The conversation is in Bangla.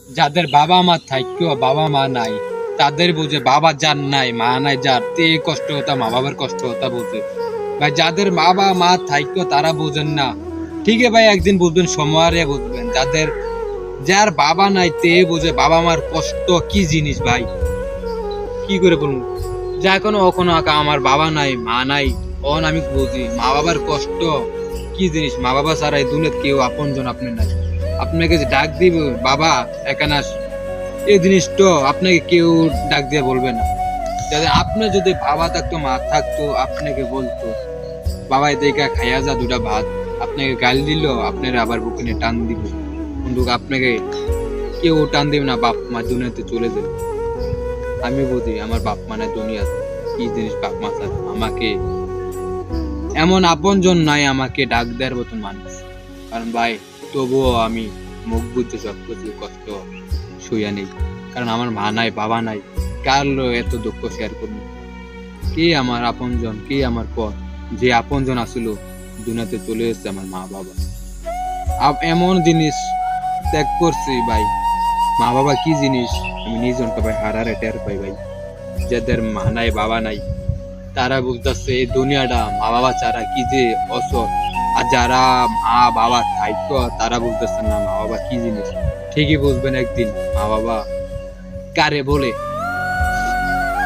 যাদের বাবা মা থাইকেও বাবা মা নাই, তাদের বুঝে বাবা যার নাই মা নাই যার, তে কষ্ট হতা মা বাবার কষ্ট হতা বুঝে ভাই। যাদের বাবা মা থাইকেও তারা বুঝেন না, ঠিক আছে ভাই, একদিন বুঝবেন, সময় বুঝবেন। যার বাবা নাই তে বুঝে বাবা মার কষ্ট কি জিনিস ভাই। কি করে বলবো, যা এখনো কখনো আঁকা আমার বাবা নাই মা নাই, অন আমি বুঝি মা বাবার কষ্ট কি জিনিস। মা বাবা ছাড়া এই দুনিয়াতে কেউ আপনজন আপনি নাই। আপনাকে যে ডাক দিব বাবা একানা, এই জিনিসটা আপনাকে কেউ ডাক দিয়ে বলবে না। যাতে আপনার যদি বাবা থাকতো মা থাকতো, আপনাকে বলতো বাবা দেখা খাইয়া যা দুটা ভাত, আপনাকে গাল দিল আপনার আবার বুকে নিয়ে টান দিব, কিন্তু আপনাকে কেউ টান দিবে না, বাপ মা দুনিয়াতে চলে যাবে। আমি বুঝি আমার বাপ মানে দুনিয়া কি জিনিস, বাপ মা ছাড়া আমাকে এমন আপনজন নাই আমাকে ডাক দেওয়ার মতন মানুষ। কারণ ভাই তবুও আমি মুখ বুঝতে সব কিছু কষ্ট শুইয়া নেই, কারণ আমার মা নাই বাবা নাই, কার এত দুঃখ শেয়ার করবো। কে আমার আপনজন, কে আমার পথ, যে আপনজন আসলো দুনিয়াতে চলে এসেছে আমার মা বাবা। এমন জিনিস ত্যাগ করছি ভাই, মা বাবা কি জিনিস আমি নিজনটা ভাই হারারে টের পাই ভাই। যাদের মা নাই বাবা নাই তারা বুঝতেছে এই দুনিয়াটা মা বাবা ছাড়া কি যে অসর। আর যারা মা বাবা থাইতো তারা বুঝতেছে না মা বাবা কি জিনিস। ঠিকই বুঝবেন একদিন মা বাবা কারে বলে।